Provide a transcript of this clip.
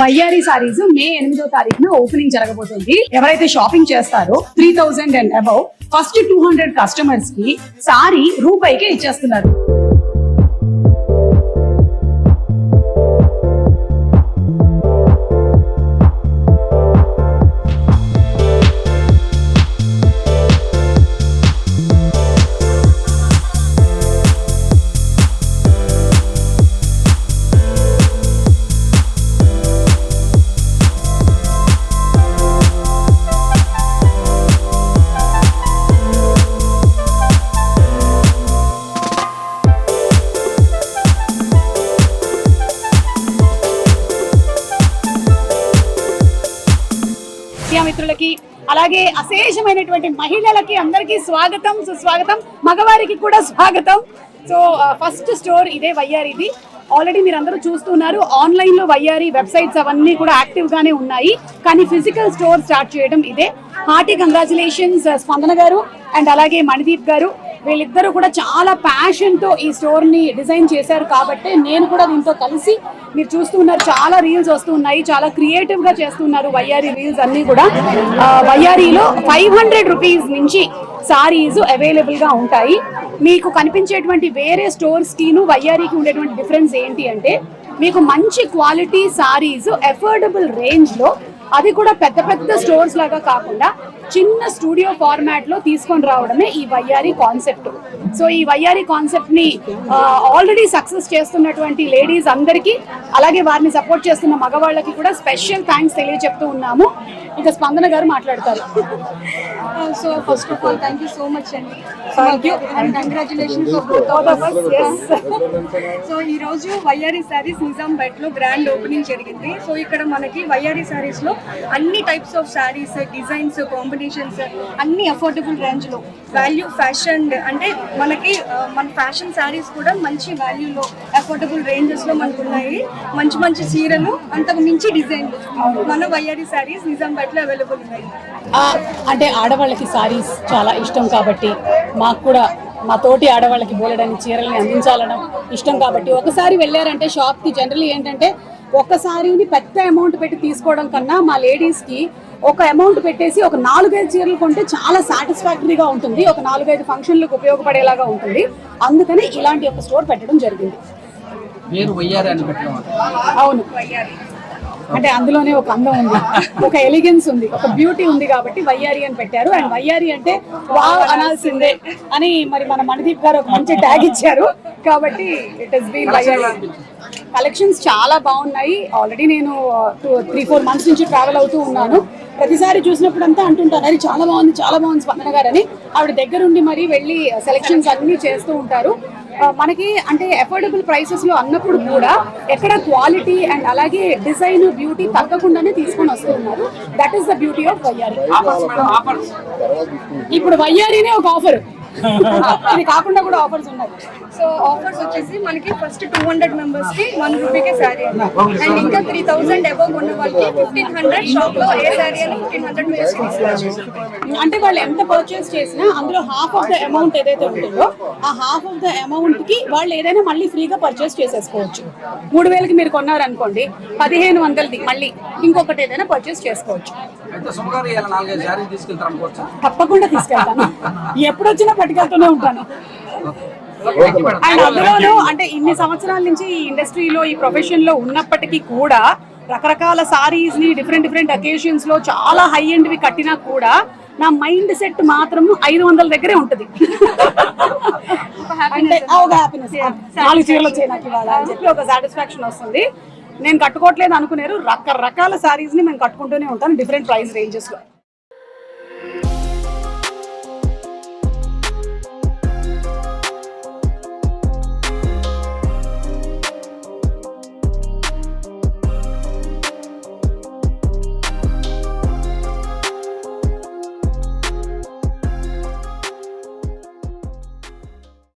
వయ్యారి సారీస్ మే 8వ తారీఖున ఓపెనింగ్ జరగబోతుంది. ఎవరైతే షాపింగ్ చేస్తారో 3000 అండ్ అబౌవ్ ఫస్ట్ 200 కస్టమర్స్ కి సారీ రూపాయికే ఇచ్చేస్తున్నారు. మిత్రులకి అలాగే అశేషమైనటువంటి మహిళలకి అందరికీ స్వాగతం సుస్వాగతం, మగవారికి కూడా స్వాగతం. సో ఫస్ట్ స్టోర్ ఇదే వయ్యారిది. ఆల్రెడీ మీరు అందరూ చూస్తున్నారు, ఆన్లైన్ లో వయ్యారి వెబ్సైట్స్ అవన్నీ కూడా యాక్టివ్ గానే ఉన్నాయి, కానీ ఫిజికల్ స్టోర్ స్టార్ట్ చేయడం ఇదే. హార్టీ కంగ్రాచులేషన్స్ స్పందన గారు అండ్ అలాగే మణిదీప్ గారు. వీళ్ళిద్దరూ కూడా చాలా ప్యాషన్ తో ఈ స్టోర్ ని డిజైన్ చేశారు కాబట్టి నేను కూడా దీంతో కలిసి, మీరు చూస్తున్నారు చాలా రీల్స్ వస్తున్నాయి, చాలా క్రియేటివ్ గా చేస్తున్నారు వయ్యారి రీల్స్ అన్ని కూడా. వయ్యారిలో 500 రూపీస్ నుంచి సారీస్ అవైలబుల్ గా ఉంటాయి. మీకు కనిపించేటువంటి వేరే స్టోర్స్ కిను వయ్యారికి ఉండేటువంటి డిఫరెన్స్ ఏంటి అంటే, మీకు మంచి క్వాలిటీ సారీస్ అఫోర్డబుల్ రేంజ్ లో, అది కూడా పెద్ద పెద్ద స్టోర్స్ లాగా కాకుండా చిన్న స్టూడియో ఫార్మాట్ లో తీసుకొని రావడమే ఈ వయ్యారి కాన్సెప్ట్. సో ఈ వయ్యారి కాన్సెప్ట్ ని ఆల్రెడీ సక్సెస్ చేస్తున్నటువంటి లేడీస్ అందరికీ, అలాగే వారిని సపోర్ట్ చేస్తున్న మగవాళ్ళకి కూడా స్పెషల్ థ్యాంక్స్ తెలియజెప్తూ ఉన్నాము. ఇంకా స్పందన గారు మాట్లాడతారు. So first of all thank you so much అండి. Thank you and congratulations for both of us. So ఈ రోజు వయ్యారి సారీస్ నిజాంపేట్ లో గ్రాండ్ ఓపెనింగ్ జరిగింది. సో ఇక్కడ మనకి వయ్యారి సారీస్ లో అన్ని types of saris, designs, combinations అన్ని అఫోర్డబుల్ రేంజ్ లో, వాల్యూ ఫ్యాషన్ అంటే మనకి మన ఫ్యాషన్ సారీస్ కూడా మంచి వాల్యూలో అఫోర్డబుల్ రేంజెస్ లో మనకు ఉన్నాయి. మంచి మంచి చీరలు, అంతకు మించి డిజైన్లు మన వయ్యారి సారీస్ నిజాంపేట్ లో అవైలబుల్ ఉన్నాయి. అంటే ఆడవాళ్ళకి సారీస్ చాలా ఇష్టం కాబట్టి, మాకు కూడా మా తోటి ఆడవాళ్ళకి బోలెడని చీరల్ని అందించాలడం ఇష్టం కాబట్టి, ఒకసారి వెళ్ళారంటే షాప్కి జనరల్లీ ఏంటంటే ఒక సారీని పెద్ద అమౌంట్ పెట్టి తీసుకోవడం కన్నా మా లేడీస్కి ఒక అమౌంట్ పెట్టేసి ఒక 4-5 చీరలు కొంటే చాలా సాటిస్ఫాక్టరీగా ఉంటుంది, ఒక 4-5 ఫంక్షన్లకు ఉపయోగపడేలాగా ఉంటుంది. అందుకని ఇలాంటి ఒక స్టోర్ పెట్టడం జరిగింది. అవును, అంటే అందులోనే ఒక అందం ఉంది, ఒక ఎలిగెన్స్ ఉంది, ఒక బ్యూటీ ఉంది కాబట్టి వయ్యారి అని పెట్టారు. అండ్ వయ్యారి అంటే వావ్ అనాల్సిందే అని మరి మన మణిదీప్ గారు ఒక మంచి ట్యాగ్ ఇచ్చారు కాబట్టి ఇట్ హస్ బీన్ వయ్యారి. కలెక్షన్స్ చాలా బాగున్నాయి. ఆల్రెడీ నేను 3-4 మంత్స్ నుంచి ట్రావెల్ అవుతూ ఉన్నాను. ప్రతిసారి చూసినప్పుడు అంతా అంటుంటాను, అది చాలా బాగుంది చాలా బాగుంది స్పందన గారు అని. ఆవిడ దగ్గరుండి మరి వెళ్ళి సెలెక్షన్స్ అన్నీ చేస్తూ ఉంటారు. మనకి అంటే అఫోర్డబుల్ ప్రైసెస్ లో అన్నప్పుడు కూడా ఎక్కడ క్వాలిటీ అండ్ అలాగే డిజైన్, బ్యూటీ తగ్గకుండానే తీసుకొని వస్తూ ఉన్నారు. That is the beauty of వయ్యారి. ఇప్పుడు వయ్యారినే ఒక ఆఫర్, ఇది కాకుండా కూడా ఆఫర్స్ ఉన్నాయి. సో ఆఫర్స్ వచ్చేసి మనకి ఫస్ట్ 200 మెంబర్స్ కి 1 రూపీకే శారీ అండ్ ఇంకా 3000 అబౌవ్ ఉన్న వాళ్ళకి 1500 షాప్ లో ఏ శారీ అని 1500 అంటే వాళ్ళు ఎంత పర్చేస్ చేసినా అందులో హాఫ్ ఆఫ్ ద అమౌంట్ ఏదైతే ఉంటుందో ఆ హాఫ్ ఆఫ్ ద అమౌంట్ కి వాళ్ళు ఏదైనా మళ్ళీ ఫ్రీగా పర్చేస్ చేసేసుకోవచ్చు. 3000కి మీరు కొన్నారనుకోండి, 1500ది మళ్ళీ ఇంకొకటి ఏదైనా పర్చేస్ చేసుకోవచ్చు. తప్పకుండా తీసుకెళ్తాను, ఎప్పుడు వచ్చినా పట్టుకెళ్తూనే ఉంటాను. అండ్ అందులోనూ అంటే ఇన్ని సంవత్సరాల నుంచి ఈ ఇండస్ట్రీలో, ఈ ప్రొఫెషన్ లో ఉన్నప్పటికీ కూడా రకరకాల సారీస్ ని డిఫరెంట్ అకేషన్స్ లో చాలా హై ఎండ్ వి కట్టినా కూడా నా మైండ్ సెట్ మాత్రం 500 దగ్గరే ఉంటది. అంటే ఒక హ్యాపీనెస్, 4 చీరలు వచ్చాయి నాకు ఇవాళ అని చెప్పి ఒక సాటిస్ఫాక్షన్ వస్తుంది. నేను కట్టుకోవట్లేదు అనుకున్నారు, రకరకాల సారీస్ ని మేము కట్టుకుంటూనే ఉంటాను డిఫరెంట్ ప్రైస్ రేంజెస్ లో.